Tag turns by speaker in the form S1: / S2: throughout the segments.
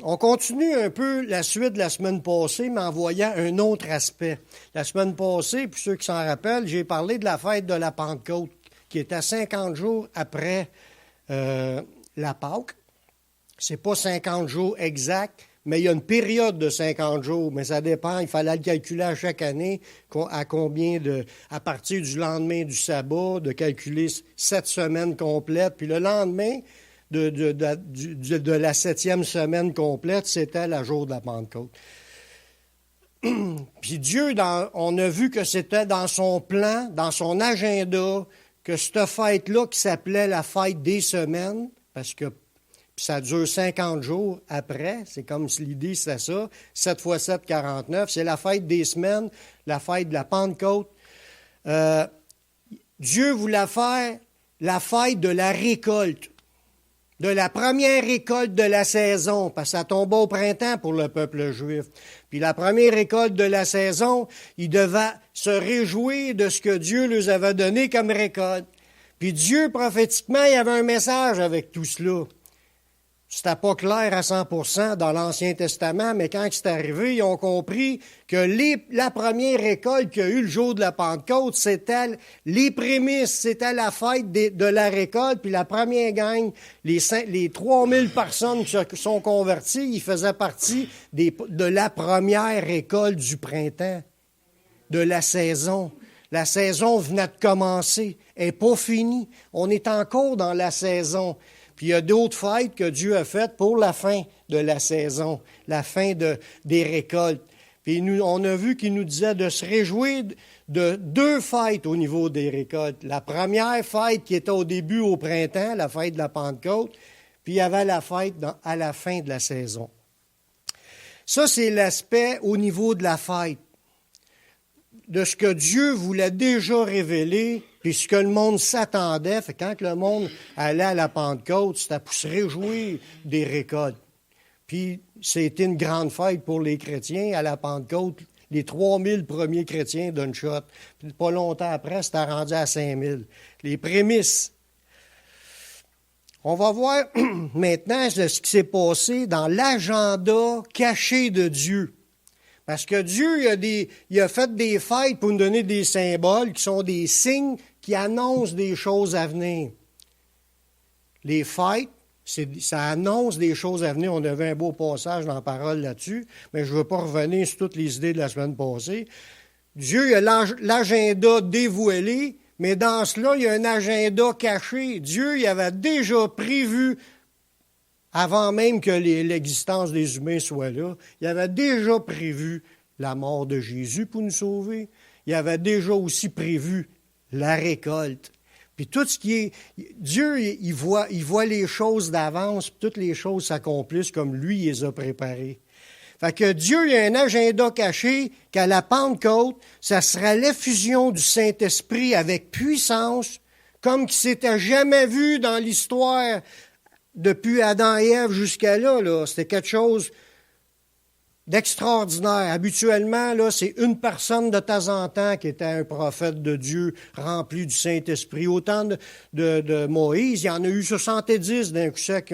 S1: On continue un peu la suite de la semaine passée, mais en voyant un autre aspect. La semaine passée, pour ceux qui s'en rappellent, j'ai parlé de la fête de la Pentecôte, qui est à 50 jours après la Pâque. C'est pas 50 jours exacts, mais il y a une période de 50 jours, mais ça dépend, il fallait le calculer à chaque année, à combien à partir du lendemain du sabbat, de calculer 7 semaines complètes, puis le lendemain de la 7e semaine complète, c'était le jour de la Pentecôte. Puis Dieu, on a vu que c'était dans son plan, dans son agenda, que cette fête-là, qui s'appelait la fête des semaines, parce que ça dure 50 jours après, c'est comme si l'idée c'était ça, 7 fois 7, 49, c'est la fête des semaines, la fête de la Pentecôte. Dieu voulait faire la fête de la récolte, de la première récolte de la saison, parce que ça tombait au printemps pour le peuple juif. Puis la première récolte de la saison, ils devaient se réjouir de ce que Dieu leur avait donné comme récolte. Puis Dieu, prophétiquement, il y avait un message avec tout cela. C'était pas clair à 100% dans l'Ancien Testament, mais quand c'est arrivé, ils ont compris que la première récolte qu'il y a eu le jour de la Pentecôte, c'était les prémices, c'était la fête de la récolte, puis la première gang, les 3000 personnes qui se sont converties, ils faisaient partie de la première récolte du printemps, de la saison. La saison venait de commencer, elle n'est pas finie, on est encore dans la saison. Puis il y a d'autres fêtes que Dieu a faites pour la fin de la saison, la fin des récoltes. Puis on a vu qu'il nous disait de se réjouir de 2 fêtes au niveau des récoltes. La première fête qui était au début au printemps, la fête de la Pentecôte, puis il y avait la fête à la fin de la saison. Ça, c'est l'aspect au niveau de la fête, de ce que Dieu voulait déjà révéler, puis ce que le monde s'attendait. Fait quand le monde allait à la Pentecôte, c'était pour se réjouir des récoltes. Puis c'était une grande fête pour les chrétiens à la Pentecôte. Les 3000 premiers chrétiens d'une shot. Puis pas longtemps après, c'était rendu à 5000. Les prémices. On va voir maintenant ce qui s'est passé dans l'agenda caché de Dieu. Parce que Dieu, il a fait des fêtes pour nous donner des symboles qui sont des signes qui annoncent des choses à venir. Les fêtes, ça annonce des choses à venir. On avait un beau passage dans la parole là-dessus, mais je ne veux pas revenir sur toutes les idées de la semaine passée. Dieu a l'agenda dévoilé, mais dans cela, il y a un agenda caché. Dieu, il avait déjà prévu, avant même que l'existence des humains soit là, il avait déjà prévu la mort de Jésus pour nous sauver. Il avait déjà aussi prévu la récolte. Puis tout ce qui est... Dieu, il voit les choses d'avance, puis toutes les choses s'accomplissent comme lui les a préparées. Fait que Dieu, il a un agenda caché qu'à la Pentecôte, ça sera l'effusion du Saint-Esprit avec puissance, comme qui s'était jamais vu dans l'histoire depuis Adam et Ève jusqu'à là. C'était quelque chose d'extraordinaire. Habituellement, là, c'est une personne de temps en temps qui était un prophète de Dieu rempli du Saint-Esprit. Au temps de Moïse, il y en a eu 70 d'un coup sec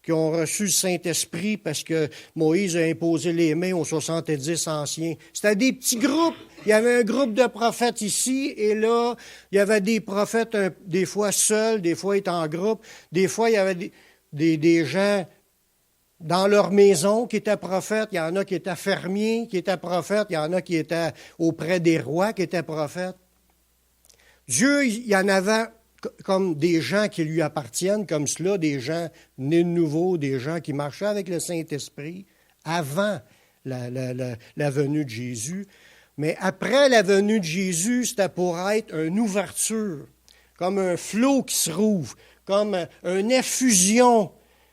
S1: qui ont reçu le Saint-Esprit parce que Moïse a imposé les mains aux 70 anciens. C'était des petits groupes. Il y avait un groupe de prophètes ici et là. Il y avait des prophètes des fois seuls, des fois étant en groupe. Des fois, il y avait des gens dans leur maison qui étaient prophètes, il y en a qui étaient fermiers, qui étaient prophètes, il y en a qui étaient auprès des rois, qui étaient prophètes. Dieu, il y en avait comme des gens qui lui appartiennent, comme cela, des gens nés de nouveau, des gens qui marchaient avec le Saint-Esprit avant la venue de Jésus. Mais après la venue de Jésus, c'était pour être une ouverture, comme un flot qui se rouvre, comme une effusion.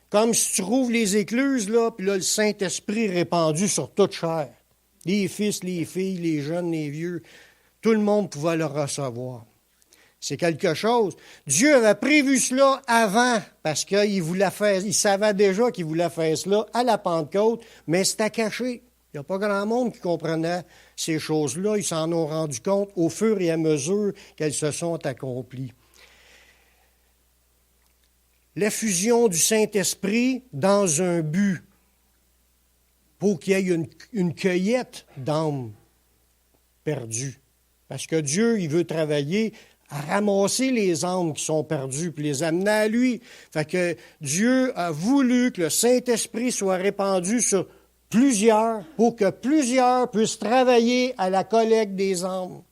S1: Comme si tu rouvres les écluses, là, puis là, le Saint-Esprit répandu sur toute chair. Les fils, les filles, les jeunes, les vieux, tout le monde pouvait le recevoir. C'est quelque chose. Dieu avait prévu cela avant, parce qu'il voulait faire, il savait déjà qu'il voulait faire cela à la Pentecôte, mais c'était caché. Il n'y a pas grand monde qui comprenait ces choses-là. Ils s'en ont rendu compte au fur et à mesure qu'elles se sont accomplies. L'effusion du Saint-Esprit dans un but. pour qu'il y ait une cueillette d'âmes perdues. Parce que Dieu, il veut travailler à ramasser les âmes qui sont perdues puis les amener à lui. Fait que Dieu a voulu que le Saint-Esprit soit répandu sur plusieurs pour que plusieurs puissent travailler à la collecte des âmes.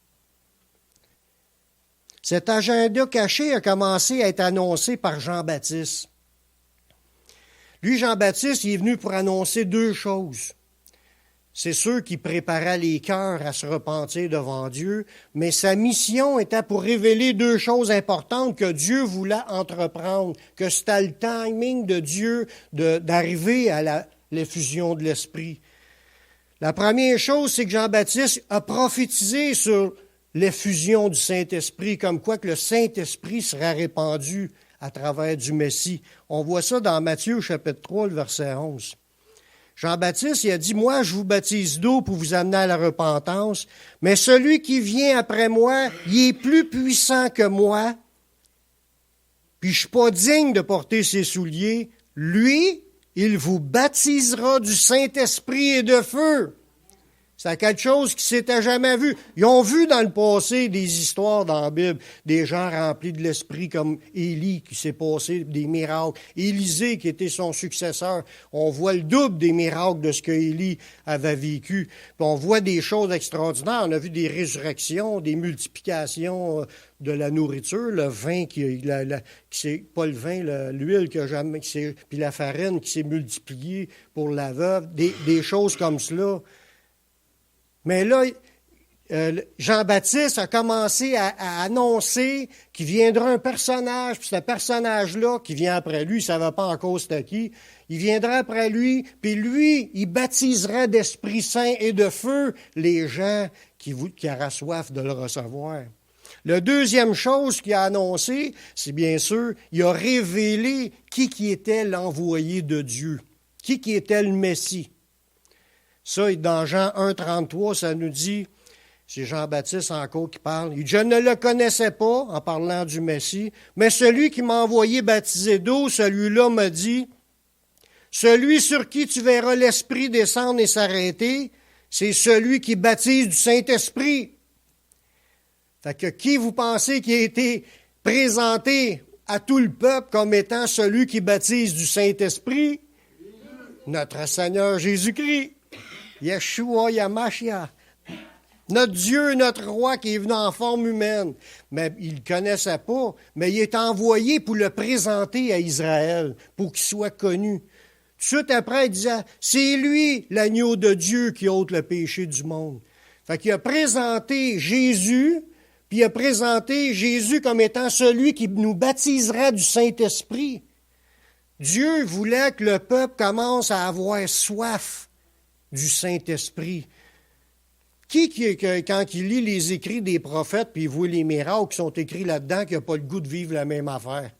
S1: Cet agenda caché a commencé à être annoncé par Jean-Baptiste. Lui, Jean-Baptiste, il est venu pour annoncer deux choses. C'est sûr qu'il préparait les cœurs à se repentir devant Dieu, mais sa mission était pour révéler deux choses importantes que Dieu voulait entreprendre, que c'était le timing de Dieu d'arriver à l'effusion de l'Esprit. La première chose, c'est que Jean-Baptiste a prophétisé sur l'effusion du Saint-Esprit, comme quoi que le Saint-Esprit sera répandu à travers du Messie. On voit ça dans Matthieu chapitre 3, le verset 11. Jean-Baptiste, il a dit, « Moi, je vous baptise d'eau pour vous amener à la repentance, mais celui qui vient après moi, il est plus puissant que moi, puis je ne suis pas digne de porter ses souliers. Lui, il vous baptisera du Saint-Esprit et de feu. » C'est quelque chose qui s'était jamais vu. Ils ont vu dans le passé des histoires dans la Bible, des gens remplis de l'Esprit comme Élie qui s'est passé des miracles, Élisée qui était son successeur. On voit le double des miracles de ce que Élie avait vécu. Puis on voit des choses extraordinaires. On a vu des résurrections, des multiplications de la nourriture, le vin pas le vin, l'huile que jamais, puis la farine qui s'est multipliée pour la veuve, des choses comme cela. Mais là, Jean-Baptiste a commencé à annoncer qu'il viendra un personnage, puis ce personnage-là qui vient après lui, il ne savait pas encore c'était qui, il viendra après lui, puis lui, il baptisera d'Esprit Saint et de feu les gens qui aura soif de le recevoir. La deuxième chose qu'il a annoncé, c'est bien sûr, il a révélé qui était l'envoyé de Dieu, qui était le Messie. Ça, dans Jean 1, 33, ça nous dit, c'est Jean-Baptiste encore qui parle, il dit, « Je ne le connaissais pas, en parlant du Messie, mais celui qui m'a envoyé baptiser d'eau, celui-là m'a dit, celui sur qui tu verras l'Esprit descendre et s'arrêter, c'est celui qui baptise du Saint-Esprit. » Fait que qui vous pensez qui a été présenté à tout le peuple comme étant celui qui baptise du Saint-Esprit? Notre Seigneur Jésus-Christ. Yeshua Yamashia, notre Dieu, notre roi qui est venu en forme humaine. Mais il ne le connaissait pas, mais il est envoyé pour le présenter à Israël, pour qu'il soit connu. Tout de suite après, il disait, c'est lui l'agneau de Dieu qui ôte le péché du monde. Fait qu'il a présenté Jésus, puis il a présenté Jésus comme étant celui qui nous baptisera du Saint-Esprit. Dieu voulait que le peuple commence à avoir soif du Saint-Esprit. Qui, quand il lit les écrits des prophètes, puis il voit les miracles qui sont écrits là-dedans, qui n'a pas le goût de vivre la même affaire?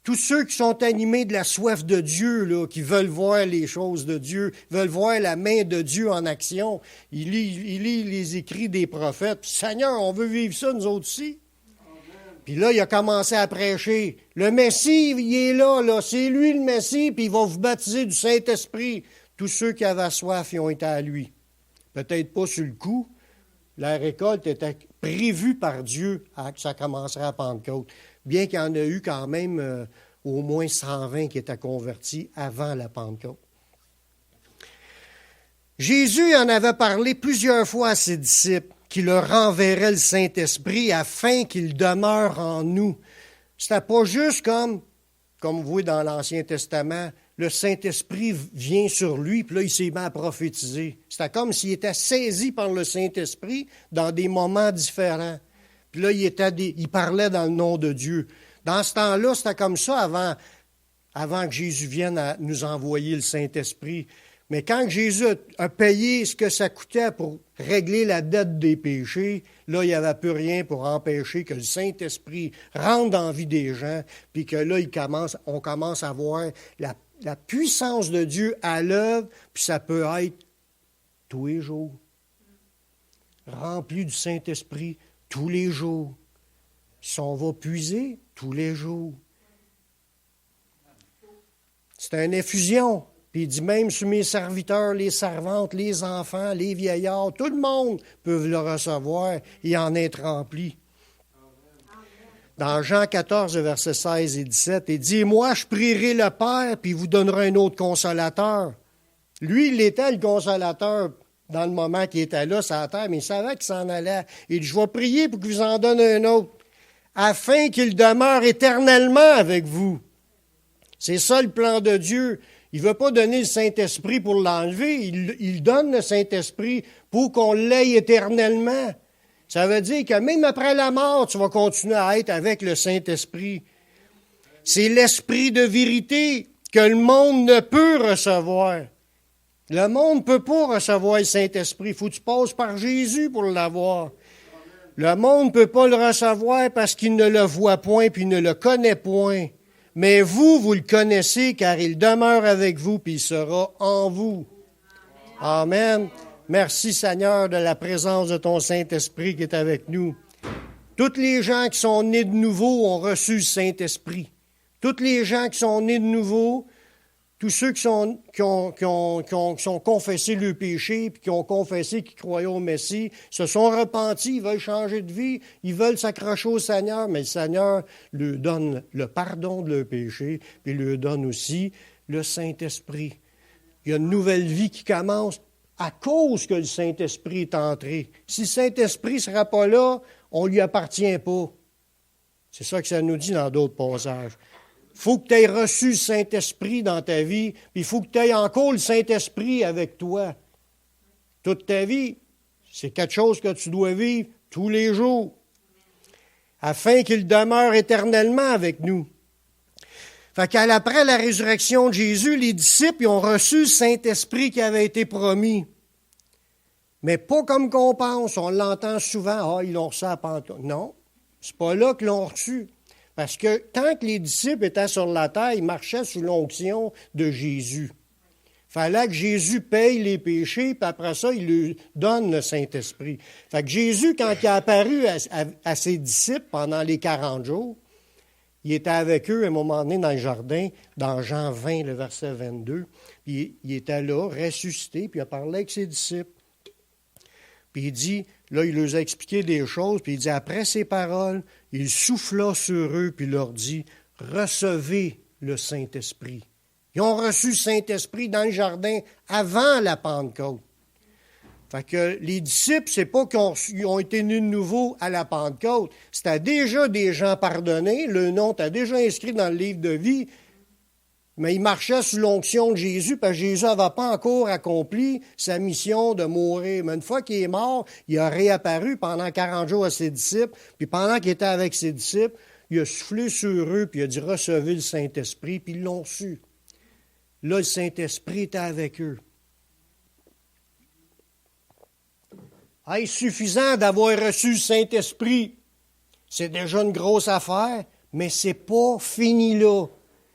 S1: Tous ceux qui sont animés de la soif de Dieu, là, qui veulent voir les choses de Dieu, veulent voir la main de Dieu en action, il lit les écrits des prophètes. Puis, Seigneur, on veut vivre ça, nous autres aussi. Puis là, il a commencé à prêcher. Le Messie, il est là, c'est lui le Messie, puis il va vous baptiser du Saint-Esprit. Tous ceux qui avaient soif, ils ont été à lui. Peut-être pas sur le coup. La récolte était prévue par Dieu que ça commencerait à Pentecôte. Bien qu'il y en ait eu quand même au moins 120 qui étaient convertis avant la Pentecôte. Jésus en avait parlé plusieurs fois à ses disciples, qu'il leur renverrait le Saint-Esprit afin qu'il demeure en nous. C'était pas juste comme vous voyez dans l'Ancien Testament, le Saint-Esprit vient sur lui, puis là, il s'est mis à prophétiser. C'était comme s'il était saisi par le Saint-Esprit dans des moments différents. Puis là, il parlait dans le nom de Dieu. Dans ce temps-là, c'était comme ça avant que Jésus vienne à nous envoyer le Saint-Esprit. Mais quand Jésus a payé ce que ça coûtait pour régler la dette des péchés, là, il n'y avait plus rien pour empêcher que le Saint-Esprit rentre dans la vie des gens, puis que là, on commence à voir la puissance de Dieu à l'œuvre, puis ça peut être tous les jours. Rempli du Saint-Esprit tous les jours. Si on va puiser tous les jours. C'est une effusion. Puis il dit, même sur mes serviteurs, les servantes, les enfants, les vieillards, tout le monde peut le recevoir et en être rempli. Dans Jean 14, versets 16 et 17, il dit, « Moi, je prierai le Père, puis il vous donnera un autre consolateur. » Lui, il était le consolateur dans le moment qu'il était là sur la terre, mais il savait qu'il s'en allait. Il dit, « Je vais prier pour qu'il vous en donne un autre, afin qu'il demeure éternellement avec vous. » C'est ça le plan de Dieu. Il ne veut pas donner le Saint-Esprit pour l'enlever. Il donne le Saint-Esprit pour qu'on l'ait éternellement. Ça veut dire que même après la mort, tu vas continuer à être avec le Saint-Esprit. C'est l'Esprit de vérité que le monde ne peut recevoir. Le monde ne peut pas recevoir le Saint-Esprit. Il faut que tu passes par Jésus pour l'avoir. Le monde ne peut pas le recevoir parce qu'il ne le voit point puis il ne le connaît point. Mais vous le connaissez car il demeure avec vous puis il sera en vous. Amen. Merci Seigneur de la présence de ton Saint-Esprit qui est avec nous. Tous les gens qui sont nés de nouveau ont reçu le Saint-Esprit. Tous les gens qui sont nés de nouveau, tous ceux qui ont confessé le péché puis qui ont confessé qu'ils croyaient au Messie, se sont repentis, ils veulent changer de vie, ils veulent s'accrocher au Seigneur, mais le Seigneur leur donne le pardon de leur péché puis leur donne aussi le Saint-Esprit. Il y a une nouvelle vie qui commence à cause que le Saint-Esprit est entré. Si le Saint-Esprit ne sera pas là, on ne lui appartient pas. C'est ça que ça nous dit dans d'autres passages. Il faut que tu aies reçu le Saint-Esprit dans ta vie, puis il faut que tu aies encore le Saint-Esprit avec toi. Toute ta vie, c'est quelque chose que tu dois vivre tous les jours, afin qu'il demeure éternellement avec nous. Fait qu'après la résurrection de Jésus, les disciples ils ont reçu le Saint-Esprit qui avait été promis. Mais pas comme qu'on pense, on l'entend souvent, ils l'ont reçu à Pentecôte. Non, c'est pas là qu'ils l'ont reçu. Parce que tant que les disciples étaient sur la terre, ils marchaient sous l'onction de Jésus. Il fallait que Jésus paye les péchés, puis après ça, il lui donne le Saint-Esprit. Fait que Jésus, quand il est apparu à ses disciples pendant les 40 jours, il était avec eux à un moment donné dans le jardin, dans Jean 20, le verset 22. Puis il était là, ressuscité, puis il a parlé avec ses disciples. Puis il dit, là, il leur a expliqué des choses, puis il dit, après ces paroles, il souffla sur eux, puis leur dit, recevez le Saint-Esprit. Ils ont reçu le Saint-Esprit dans le jardin avant la Pentecôte. Fait que les disciples, c'est pas qu'ils ont été nés de nouveau à la Pentecôte. C'était déjà des gens pardonnés. Le nom était déjà inscrit dans le livre de vie. Mais ils marchaient sous l'onction de Jésus, parce que Jésus n'avait pas encore accompli sa mission de mourir. Mais une fois qu'il est mort, il a réapparu pendant 40 jours à ses disciples. Puis pendant qu'il était avec ses disciples, il a soufflé sur eux, puis il a dit « Recevez le Saint-Esprit », puis ils l'ont su. Là, le Saint-Esprit était avec eux. Est-ce suffisant d'avoir reçu le Saint-Esprit? C'est déjà une grosse affaire, mais c'est pas fini là.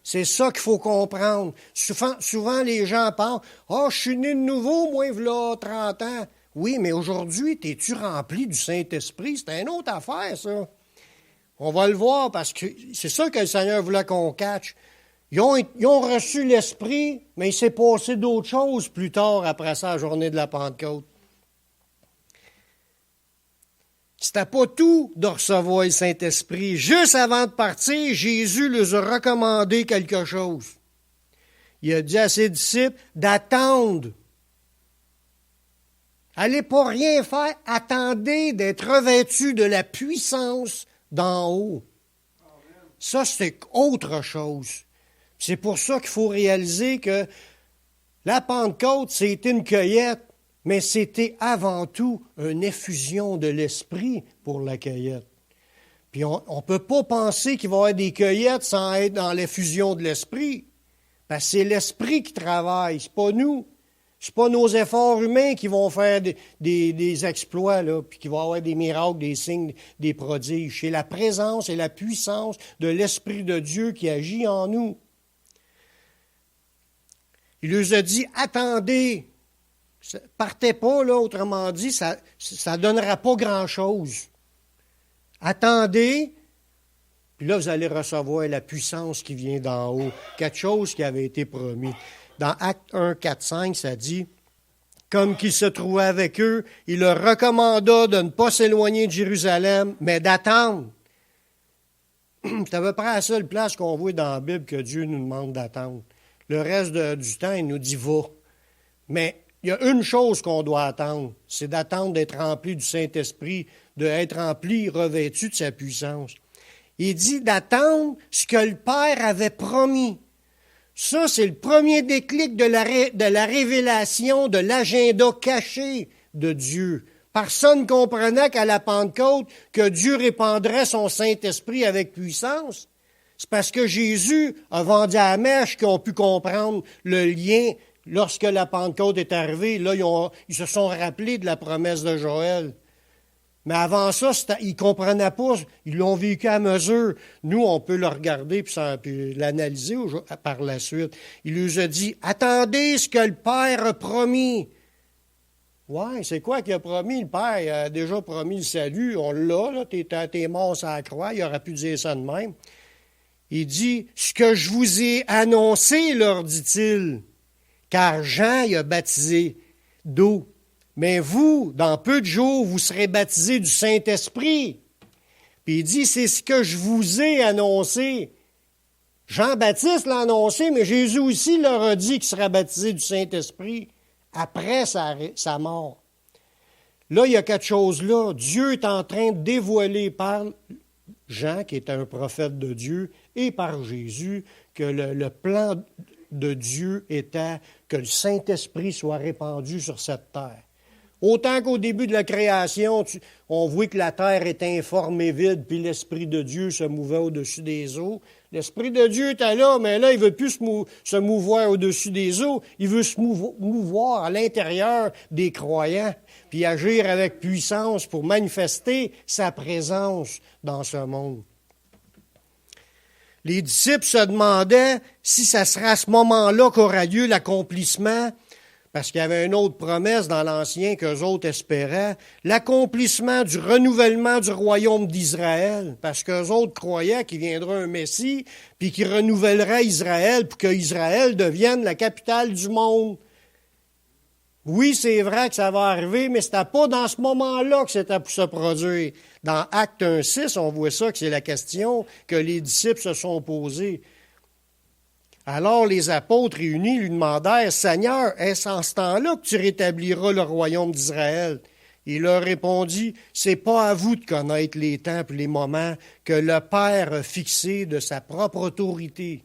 S1: C'est ça qu'il faut comprendre. Souvent les gens pensent « Ah, je suis né de nouveau, moi, voilà 30 ans. » Oui, mais aujourd'hui, es-tu rempli du Saint-Esprit? C'est une autre affaire, ça. On va le voir parce que c'est ça que le Seigneur voulait qu'on catche. Ils ont reçu l'Esprit, mais il s'est passé d'autres choses plus tard après ça, la journée de la Pentecôte. C'était pas tout de recevoir le Saint-Esprit. Juste avant de partir, Jésus leur a recommandé quelque chose. Il a dit à ses disciples d'attendre. Allez pas rien faire, attendez d'être revêtus de la puissance d'en haut. Ça, c'est autre chose. C'est pour ça qu'il faut réaliser que la Pentecôte, c'était une cueillette. Mais c'était avant tout une effusion de l'Esprit pour la cueillette. Puis on ne peut pas penser qu'il va y avoir des cueillettes sans être dans l'effusion de l'Esprit. Parce que c'est l'Esprit qui travaille, c'est pas nous. C'est pas nos efforts humains qui vont faire des exploits, là, puis qui vont avoir des miracles, des signes, des prodiges. C'est la présence et la puissance de l'Esprit de Dieu qui agit en nous. Il leur a dit, attendez. Partez pas, là, autrement dit, ça ne donnera pas grand-chose. Attendez, puis là, vous allez recevoir la puissance qui vient d'en haut, quelque chose qui avait été promis. Dans Actes 1, 4, 5, ça dit, comme qu'il se trouvait avec eux, il leur recommanda de ne pas s'éloigner de Jérusalem, mais d'attendre. C'est à peu près la seule place qu'on voit dans la Bible que Dieu nous demande d'attendre. Le reste du temps, il nous dit « va ». Mais il y a une chose qu'on doit attendre, c'est d'attendre d'être rempli du Saint-Esprit, d'être rempli, revêtu de sa puissance. Il dit d'attendre ce que le Père avait promis. Ça, c'est le premier déclic de la révélation de l'agenda caché de Dieu. Personne ne comprenait qu'à la Pentecôte que Dieu répandrait son Saint-Esprit avec puissance. C'est parce que Jésus a vendu à la mèche qu'ils ont pu comprendre le lien lorsque la Pentecôte est arrivée. Là, ils se sont rappelés de la promesse de Joël. Mais avant ça, ils ne comprenaient pas. Ils l'ont vécu à mesure. Nous, on peut le regarder puis l'analyser par la suite. Il nous a dit, attendez ce que le Père a promis. Ouais, c'est quoi qu'il a promis? Le Père il a déjà promis le salut. On l'a, là. T'es mort sur la croix. Il aurait pu dire ça de même. Il dit, ce que je vous ai annoncé, leur dit-il, car Jean il a baptisé d'eau. Mais vous, dans peu de jours, vous serez baptisés du Saint-Esprit. Puis il dit, c'est ce que je vous ai annoncé. Jean-Baptiste l'a annoncé, mais Jésus aussi leur a dit qu'il serait baptisé du Saint-Esprit après sa mort. Là, il y a quelque chose là. Dieu est en train de dévoiler par Jean, qui est un prophète de Dieu, et par Jésus, que le plan de Dieu était que le Saint-Esprit soit répandu sur cette terre. Autant qu'au début de la création, on voit que la terre est informe et vide, puis l'Esprit de Dieu se mouvait au-dessus des eaux. L'Esprit de Dieu était là, mais là, il ne veut plus se mouvoir au-dessus des eaux. Il veut se mouvoir à l'intérieur des croyants, puis agir avec puissance pour manifester sa présence dans ce monde. Les disciples se demandaient si ça serait à ce moment-là qu'aura lieu l'accomplissement, parce qu'il y avait une autre promesse dans l'Ancien qu'eux autres espéraient, l'accomplissement du renouvellement du royaume d'Israël, parce qu'eux autres croyaient qu'il viendrait un Messie, puis qu'il renouvellerait Israël pour qu'Israël devienne la capitale du monde. Oui, c'est vrai que ça va arriver, mais c'était pas dans ce moment-là que c'était pour se produire. Dans Acte 1.6, on voit ça, que c'est la question que les disciples se sont posées. Alors les apôtres réunis lui demandèrent, « Seigneur, est-ce en ce temps-là que tu rétabliras le royaume d'Israël? » Il leur répondit, « C'est pas à vous de connaître les temps et les moments que le Père a fixés de sa propre autorité. »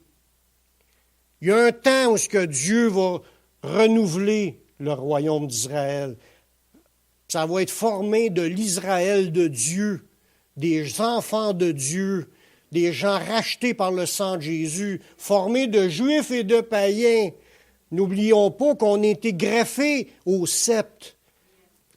S1: Il y a un temps où ce que Dieu va renouveler le royaume d'Israël. Ça va être formé de l'Israël de Dieu, des enfants de Dieu, des gens rachetés par le sang de Jésus, formés de Juifs et de païens. N'oublions pas qu'on a été greffés au sceptre.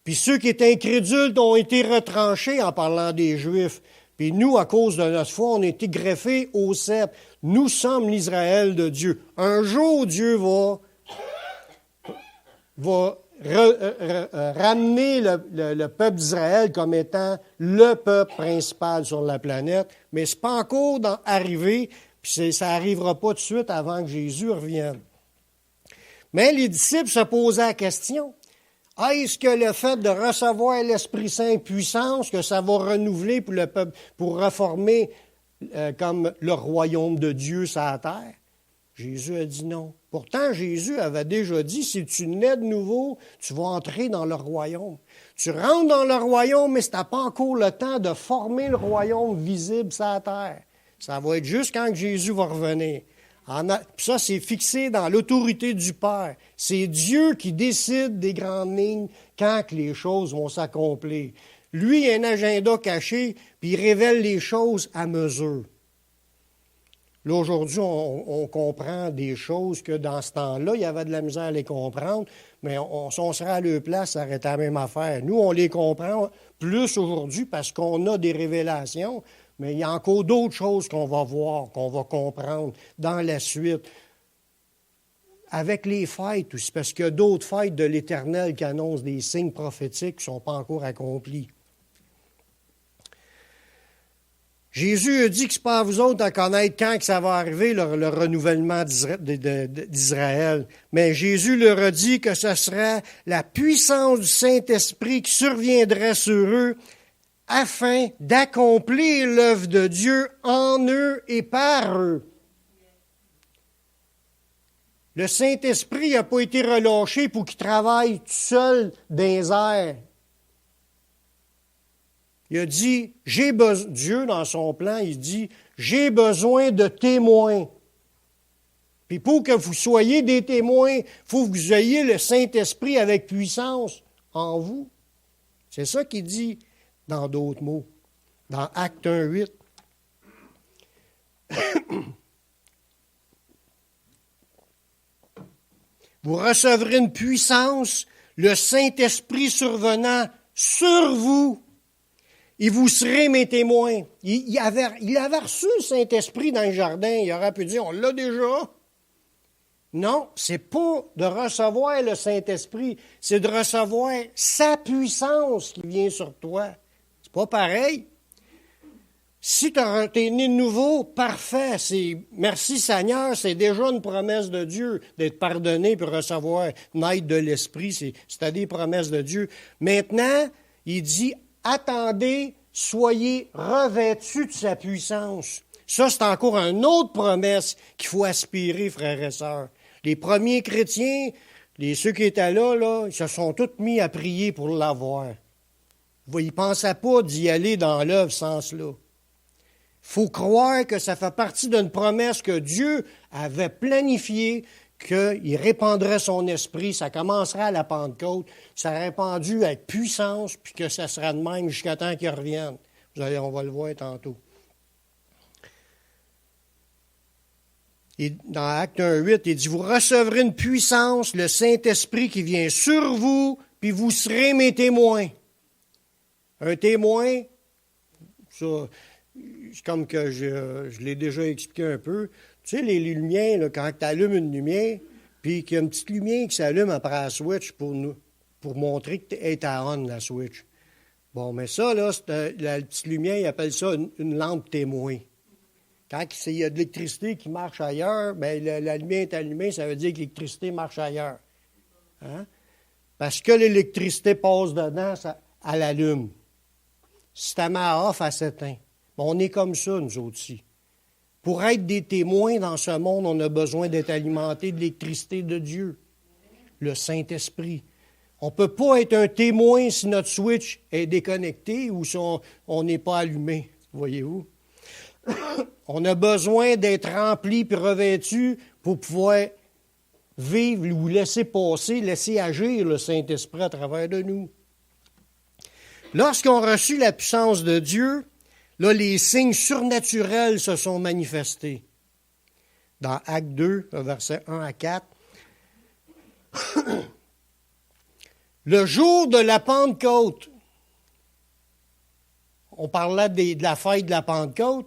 S1: Puis ceux qui étaient incrédules ont été retranchés en parlant des Juifs. Puis nous, à cause de notre foi, on a été greffés au sceptre. Nous sommes l'Israël de Dieu. Un jour, Dieu va ramener le peuple d'Israël comme étant le peuple principal sur la planète, mais ce n'est pas encore arrivé, puis ça n'arrivera pas tout de suite avant que Jésus revienne. Mais les disciples se posaient la question, est-ce que le fait de recevoir l'Esprit Saint puissance, que ça va renouveler pour le peuple, pour reformer comme le royaume de Dieu sur la terre? Jésus a dit non. Pourtant, Jésus avait déjà dit, si tu nais de nouveau, tu vas entrer dans le royaume. Tu rentres dans le royaume, mais tu n'as pas encore le temps de former le royaume visible sur la terre. Ça va être juste quand Jésus va revenir. Puis ça, c'est fixé dans l'autorité du Père. C'est Dieu qui décide des grandes lignes quand que les choses vont s'accomplir. Lui, il a un agenda caché, puis il révèle les choses à mesure. Là, aujourd'hui, on comprend des choses que dans ce temps-là, il y avait de la misère à les comprendre, mais si on serait à leur place, ça aurait été la même affaire. Nous, on les comprend plus aujourd'hui parce qu'on a des révélations, mais il y a encore d'autres choses qu'on va voir, qu'on va comprendre dans la suite. Avec les fêtes aussi, parce qu'il y a d'autres fêtes de l'Éternel qui annoncent des signes prophétiques qui ne sont pas encore accomplis. Jésus a dit que ce n'est pas à vous autres à connaître quand que ça va arriver, le renouvellement d'Israël. Mais Jésus leur a dit que ce serait la puissance du Saint-Esprit qui surviendrait sur eux afin d'accomplir l'œuvre de Dieu en eux et par eux. Le Saint-Esprit n'a pas été relâché pour qu'il travaille tout seul dans les airs. Il a dit, Dieu, dans son plan, il dit, j'ai besoin de témoins. Puis pour que vous soyez des témoins, il faut que vous ayez le Saint-Esprit avec puissance en vous. C'est ça qu'il dit dans d'autres mots, dans Acte 1:8. Vous recevrez une puissance, le Saint-Esprit survenant sur vous. Et vous serez mes témoins. Il avait reçu le Saint-Esprit dans le jardin. Il aurait pu dire, on l'a déjà. Non, c'est pas de recevoir le Saint-Esprit, c'est de recevoir sa puissance qui vient sur toi. C'est pas pareil. Si tu es né de nouveau, parfait. Merci Seigneur, c'est déjà une promesse de Dieu d'être pardonné et recevoir naître de l'Esprit. C'est des promesses de Dieu. Maintenant, il dit, attendez, soyez revêtus de sa puissance. Ça, c'est encore une autre promesse qu'il faut aspirer, frères et sœurs. Les premiers chrétiens, ceux qui étaient là, ils se sont tous mis à prier pour l'avoir. Ils ne pensaient pas d'y aller dans l'œuvre sans cela. Il faut croire que ça fait partie d'une promesse que Dieu avait planifiée, qu'il répandrait son esprit, ça commencerait à la Pentecôte, ça serait répandu avec puissance, puis que ça sera de même jusqu'à temps qu'il revienne. On va le voir tantôt. Et dans Acte 1:8, il dit, vous recevrez une puissance, le Saint-Esprit qui vient sur vous, puis vous serez mes témoins. Un témoin, ça, c'est comme que je l'ai déjà expliqué un peu. Tu sais, les lumières, là, quand tu allumes une lumière, puis qu'il y a une petite lumière qui s'allume après la switch pour montrer que tu es à on, la switch. Bon, mais ça, là, la petite lumière, ils appellent ça une lampe témoin. Quand il y a de l'électricité qui marche ailleurs, bien, la lumière est allumée, ça veut dire que l'électricité marche ailleurs. Hein? Parce que l'électricité passe dedans, elle allume. Si tu mets à off, elle s'éteint. On est comme ça, nous autres aussi. Pour être des témoins dans ce monde, on a besoin d'être alimentés de l'électricité de Dieu, le Saint-Esprit. On ne peut pas être un témoin si notre switch est déconnecté ou si on n'est pas allumé, voyez-vous. On a besoin d'être rempli puis revêtu pour pouvoir vivre ou laisser agir le Saint-Esprit à travers de nous. Lorsqu'on a reçu la puissance de Dieu, là, les signes surnaturels se sont manifestés. Dans Acte 2, versets 1 à 4. Le jour de la Pentecôte, on parlait de la fête de la Pentecôte.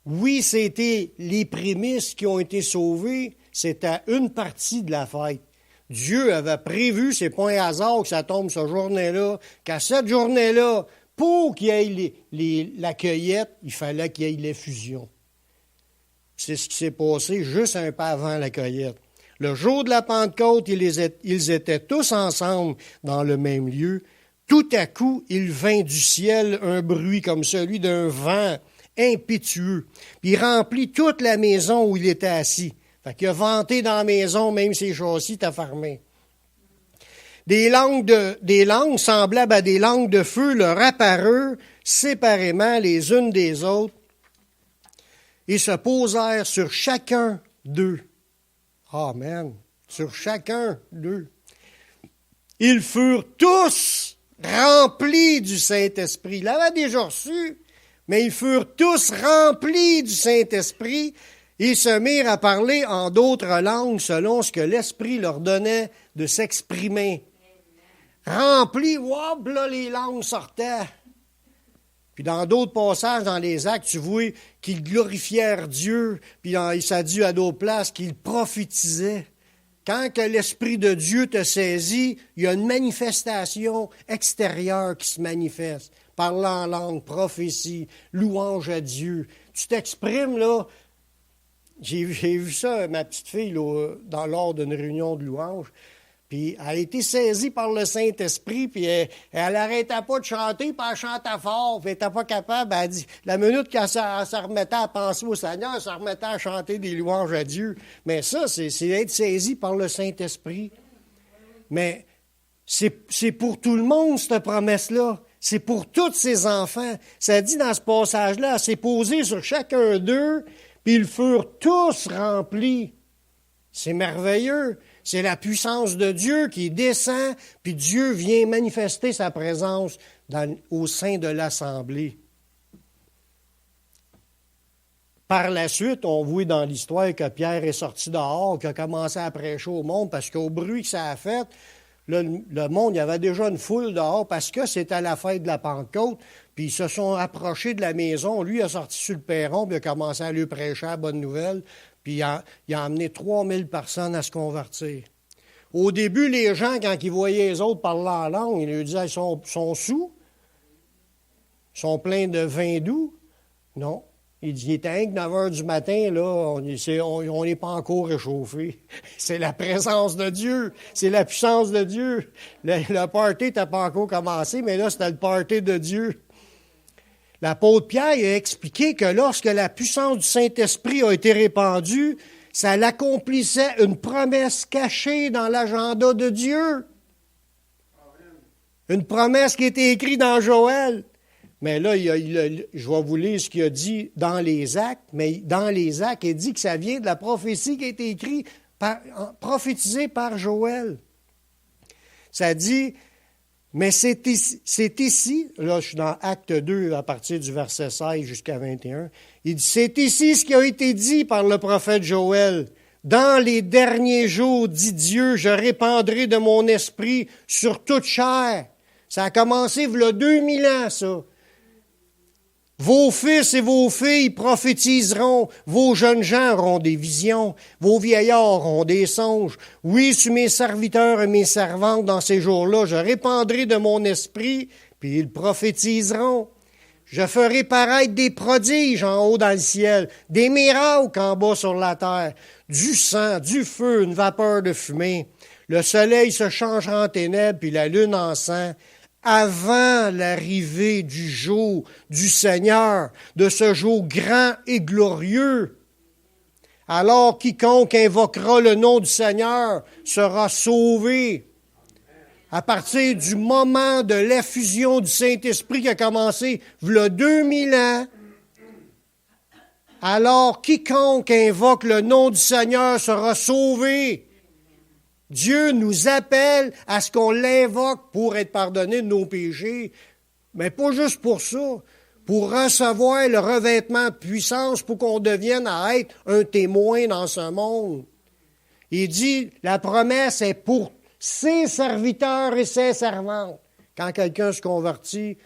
S1: Oui, c'était les prémices qui ont été sauvées. C'était une partie de la fête. Dieu avait prévu, c'est pas un hasard que ça tombe cette journée-là, qu'à cette journée-là, pour qu'il y ait la cueillette, il fallait qu'il y ait l'effusion. C'est ce qui s'est passé juste un peu avant la cueillette. Le jour de la Pentecôte, ils étaient tous ensemble dans le même lieu. Tout à coup, il vint du ciel un bruit comme celui d'un vent impétueux. Puis il remplit toute la maison où il était assis. Fait qu'il a venté dans la maison, même ses châssis étaient fermés. Des langues semblables à des langues de feu leur apparurent séparément les unes des autres et se posèrent sur chacun d'eux. Amen. Sur chacun d'eux. Ils furent tous remplis du Saint-Esprit. Ils l'avaient déjà reçu, mais ils furent tous remplis du Saint-Esprit et se mirent à parler en d'autres langues selon ce que l'Esprit leur donnait de s'exprimer. Remplis, wow, là, les langues sortaient. Puis dans d'autres passages, dans les Actes, tu vois qu'ils glorifièrent Dieu, puis ça dit à d'autres places qu'ils prophétisaient. Quand que l'Esprit de Dieu te saisit, il y a une manifestation extérieure qui se manifeste. Parlant en langue, prophétie, louange à Dieu. Tu t'exprimes, là. J'ai vu ça, ma petite fille, là, lors d'une réunion de louange. Puis elle a été saisie par le Saint-Esprit, puis elle n'arrêtait pas de chanter, puis elle chantait fort, puis elle n'était pas capable. Elle dit, la minute qu'elle se remettait à penser au Seigneur, elle se remettait à chanter des louanges à Dieu. Mais ça, c'est être saisi par le Saint-Esprit. Mais c'est pour tout le monde, cette promesse-là. C'est pour tous ses enfants. Ça dit dans ce passage-là, elle s'est posée sur chacun d'eux, puis ils furent tous remplis. C'est merveilleux. C'est la puissance de Dieu qui descend, puis Dieu vient manifester sa présence au sein de l'assemblée. Par la suite, on voit dans l'histoire que Pierre est sorti dehors, qu'il a commencé à prêcher au monde, parce qu'au bruit que ça a fait, le monde, il y avait déjà une foule dehors, parce que c'était la fête de la Pentecôte, puis ils se sont approchés de la maison. Lui, il a sorti sur le perron, puis il a commencé à lui prêcher la bonne nouvelle. Puis il a amené 3000 personnes à se convertir. Au début, les gens, quand ils voyaient les autres parler en langue, ils lui disaient, ils sont sous, ils sont pleins de vin doux. Non. Il dit, il était 9 heures du matin, là, on n'est pas encore réchauffé. C'est la présence de Dieu, c'est la puissance de Dieu. Le party n'était pas encore commencé, mais là, c'était le party de Dieu. L'apôtre Pierre a expliqué que lorsque la puissance du Saint-Esprit a été répandue, ça l'accomplissait une promesse cachée dans l'agenda de Dieu. Une promesse qui était écrite dans Joël. Mais là, je vais vous lire ce qu'il a dit dans les Actes, mais dans les Actes, il dit que ça vient de la prophétie qui a été écrite, prophétisée par Joël. Ça dit... Mais c'est ici, là je suis dans Acte 2 à partir du verset 16 jusqu'à 21, il dit, c'est ici ce qui a été dit par le prophète Joël. Dans les derniers jours, dit Dieu, je répandrai de mon esprit sur toute chair. Ça a commencé il y a 2000 ans, ça. Vos fils et vos filles prophétiseront, vos jeunes gens auront des visions, vos vieillards auront des songes. Oui, sur mes serviteurs et mes servantes dans ces jours-là, je répandrai de mon esprit, puis ils prophétiseront. Je ferai paraître des prodiges en haut dans le ciel, des miracles en bas sur la terre, du sang, du feu, une vapeur de fumée. Le soleil se changera en ténèbres, puis la lune en sang, avant l'arrivée du jour du Seigneur, de ce jour grand et glorieux. Alors quiconque invoquera le nom du Seigneur sera sauvé. À partir du moment de l'effusion du Saint-Esprit qui a commencé il y a 2000 ans, alors quiconque invoque le nom du Seigneur sera sauvé. Dieu nous appelle à ce qu'on l'invoque pour être pardonné de nos péchés, mais pas juste pour ça, pour recevoir le revêtement de puissance pour qu'on devienne à être un témoin dans ce monde. Il dit, la promesse est pour ses serviteurs et ses servantes. Quand quelqu'un se convertit,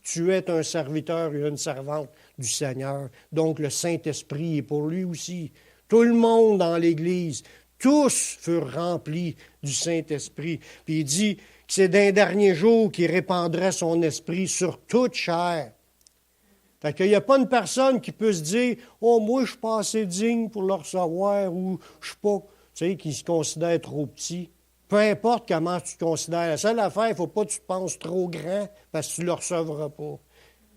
S1: tu es un serviteur et une servante du Seigneur. Donc le Saint-Esprit est pour lui aussi. Tout le monde dans l'Église, tous furent remplis du Saint-Esprit. Puis il dit que c'est d'un dernier jour qu'il répandrait son esprit sur toute chair. Fait qu'il n'y a pas une personne qui peut se dire « Oh, moi, je suis pas assez digne pour le recevoir » ou « Je suis pas... » Tu sais, qui se considère trop petit. Peu importe comment tu te considères. La seule affaire, il ne faut pas que tu te penses trop grand parce que tu ne le recevras pas.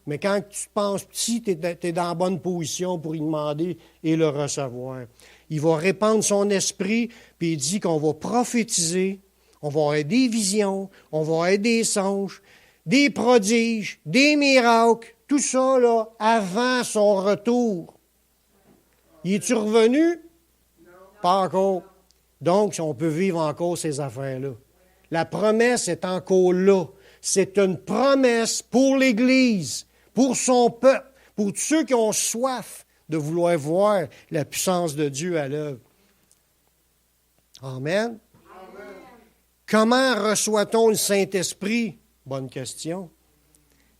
S1: Mais quand tu te penses petit, tu es dans la bonne position pour y demander et le recevoir. Il va répandre son esprit, puis il dit qu'on va prophétiser, on va avoir des visions, on va avoir des songes, des prodiges, des miracles, tout ça là, avant son retour. Y es-tu revenu? Non. Pas encore. Donc, on peut vivre encore ces affaires-là. La promesse est encore là. C'est une promesse pour l'Église, pour son peuple, pour tous ceux qui ont soif de vouloir voir la puissance de Dieu à l'œuvre. Amen. Amen. Comment reçoit-on le Saint-Esprit? Bonne question.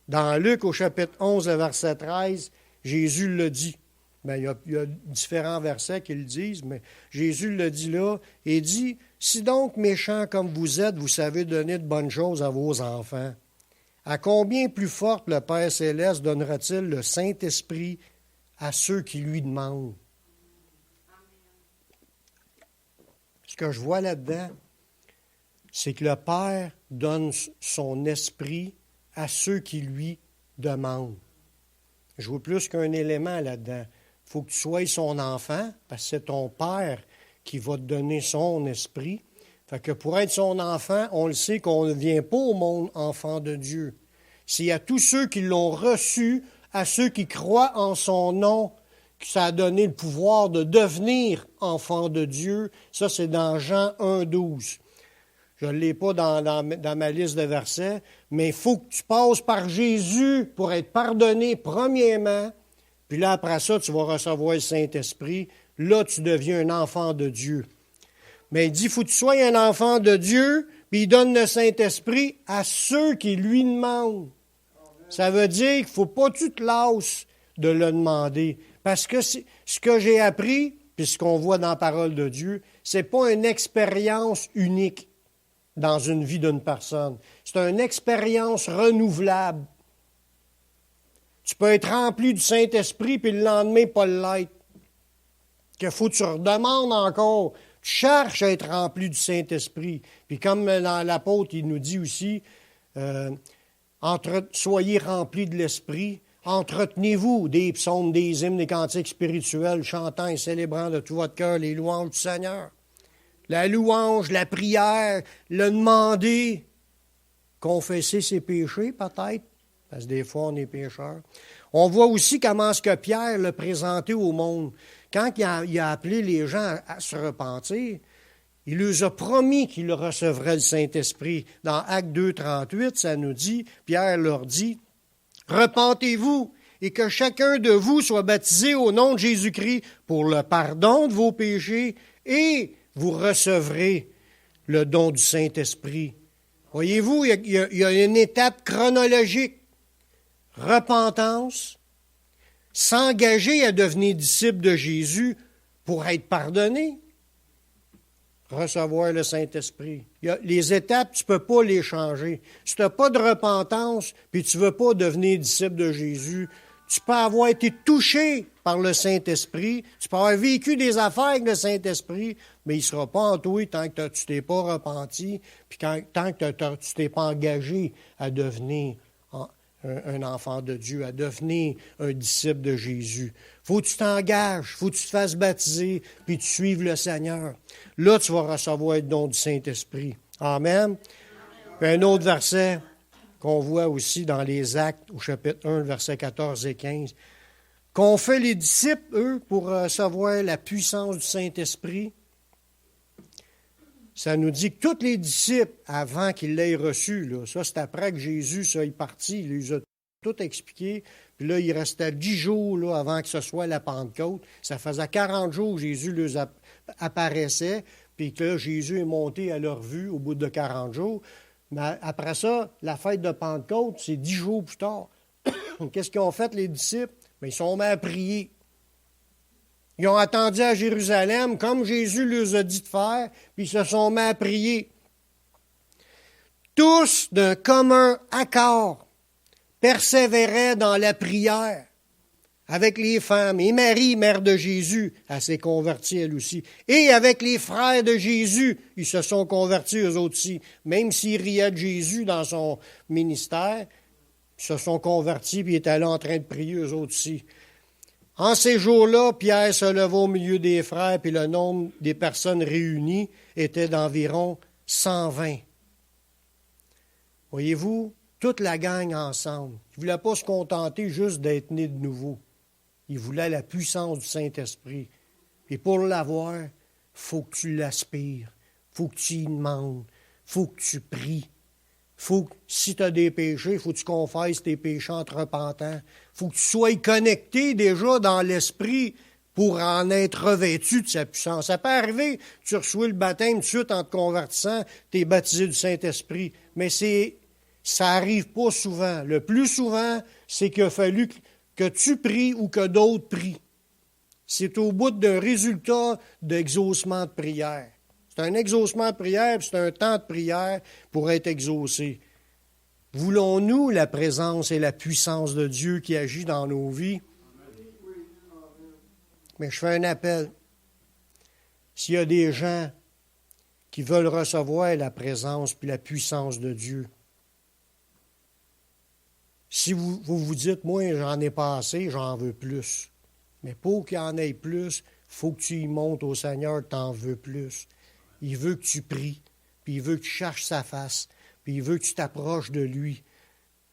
S1: Dans Luc, au chapitre 11, le verset 13, Jésus le dit. Bien, il y a différents versets qui le disent, mais Jésus le dit là, et dit, Si donc, méchants comme vous êtes, vous savez donner de bonnes choses à vos enfants, à combien plus forte le Père céleste donnera-t-il le Saint-Esprit à ceux qui lui demandent? Ce que je vois là-dedans, c'est que le Père donne son esprit à ceux qui lui demandent. Je vois plus qu'un élément là-dedans. Il faut que tu sois son enfant, parce que c'est ton Père qui va te donner son esprit. Fait que pour être son enfant, on le sait qu'on ne vient pas au monde enfant de Dieu. C'est à tous ceux qui l'ont reçu, à ceux qui croient en son nom, que ça a donné le pouvoir de devenir enfant de Dieu. Ça, c'est dans Jean 1,12. Je ne l'ai pas dans ma liste de versets, mais il faut que tu passes par Jésus pour être pardonné premièrement, puis là, après ça, tu vas recevoir le Saint-Esprit. Là, tu deviens un enfant de Dieu. Mais il dit, il faut que tu sois un enfant de Dieu, puis il donne le Saint-Esprit à ceux qui lui demandent. Ça veut dire qu'il ne faut pas que tu te lasses de le demander. Parce que ce que j'ai appris, puis ce qu'on voit dans la parole de Dieu, ce n'est pas une expérience unique dans une vie d'une personne. C'est une expérience renouvelable. Tu peux être rempli du Saint-Esprit, puis le lendemain, pas l'être. Qu'il faut que tu redemandes encore. Tu cherches à être rempli du Saint-Esprit. Puis comme dans l'apôtre, il nous dit aussi, soyez remplis de l'Esprit, entretenez-vous des psaumes, des hymnes, des cantiques spirituels, chantant et célébrant de tout votre cœur les louanges du Seigneur. La louange, la prière, le demander, confesser ses péchés peut-être, parce que des fois on est pécheurs. On voit aussi comment est-ce que Pierre l'a présenté au monde. Quand il a appelé les gens à se repentir, il leur a promis qu'il recevrait le Saint-Esprit. Dans Actes 2, 38, ça nous dit, Pierre leur dit, « Repentez-vous et que chacun de vous soit baptisé au nom de Jésus-Christ pour le pardon de vos péchés et vous recevrez le don du Saint-Esprit. » Voyez-vous, il y a une étape chronologique. Repentance, s'engager à devenir disciple de Jésus pour être pardonné, recevoir le Saint-Esprit. Les étapes, tu ne peux pas les changer. Si tu n'as pas de repentance, puis tu ne veux pas devenir disciple de Jésus, tu peux avoir été touché par le Saint-Esprit, tu peux avoir vécu des affaires avec le Saint-Esprit, mais il ne sera pas en toi tant que tu ne t'es pas repenti, puis tant que tu ne t'es pas engagé à devenir un enfant de Dieu, à devenir un disciple de Jésus. Faut que tu t'engages, faut que tu te fasses baptiser, puis tu suives le Seigneur. Là, tu vas recevoir le don du Saint-Esprit. Amen. Puis un autre verset qu'on voit aussi dans les Actes, au chapitre 1, versets 14 et 15, qu'ont fait les disciples, eux, pour recevoir la puissance du Saint-Esprit. Ça nous dit que tous les disciples, avant qu'ils l'aient reçu, là, ça c'est après que Jésus soit parti, il les a tout expliqué, puis là il restait 10 jours là, avant que ce soit la Pentecôte. Ça faisait 40 jours que Jésus leur apparaissait, puis que là, Jésus est monté à leur vue au bout de 40 jours. Mais après ça, la fête de Pentecôte, c'est 10 jours plus tard. Qu'est-ce qu'ils ont fait les disciples? Bien, ils sont mis à prier. Ils ont attendu à Jérusalem, comme Jésus leur a dit de faire, puis ils se sont mis à prier. Tous, d'un commun accord, persévéraient dans la prière avec les femmes. Et Marie, mère de Jésus, elle s'est convertie elle aussi. Et avec les frères de Jésus, ils se sont convertis eux autres aussi. Même s'ils riaient de Jésus dans son ministère, ils se sont convertis puis ils étaient là en train de prier eux autres aussi. En ces jours-là, Pierre se leva au milieu des frères, puis le nombre des personnes réunies était d'environ 120. Voyez-vous, toute la gang ensemble. Ils ne voulaient pas se contenter juste d'être nés de nouveau. Ils voulaient la puissance du Saint-Esprit. Et pour l'avoir, il faut que tu l'aspires, il faut que tu y demandes, il faut que tu pries. Faut que, si tu as des péchés, il faut que tu confesses tes péchés en te repentant. Il faut que tu sois connecté déjà dans l'esprit pour en être revêtu de sa puissance. Ça peut arriver, tu reçois le baptême tout de suite en te convertissant, tu es baptisé du Saint-Esprit. Mais ça n'arrive pas souvent. Le plus souvent, c'est qu'il a fallu que tu pries ou que d'autres prient. C'est au bout d'un résultat d'exaucement de prière. C'est un exaucement de prière, puis c'est un temps de prière pour être exaucé. Voulons-nous la présence et la puissance de Dieu qui agit dans nos vies? Mais je fais un appel. S'il y a des gens qui veulent recevoir la présence puis la puissance de Dieu, si vous dites, moi, j'en ai pas assez, j'en veux plus. Mais pour qu'il y en ait plus, il faut que tu y montes au Seigneur que tu en veux plus. Il veut que tu pries, puis il veut que tu cherches sa face, puis il veut que tu t'approches de lui.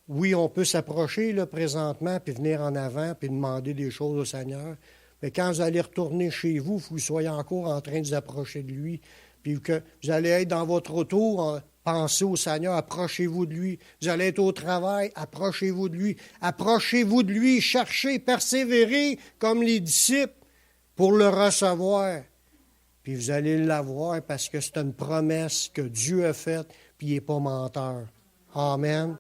S1: Oui, on peut s'approcher là, présentement, puis venir en avant, puis demander des choses au Seigneur. Mais quand vous allez retourner chez vous, il faut que vous soyez encore en train de vous approcher de lui, puis que vous allez être dans votre auto, pensez au Seigneur, approchez-vous de lui. Vous allez être au travail, approchez-vous de lui. Approchez-vous de lui, cherchez, persévérez comme les disciples pour le recevoir. Puis vous allez l'avoir parce que c'est une promesse que Dieu a faite, puis il n'est pas menteur. Amen.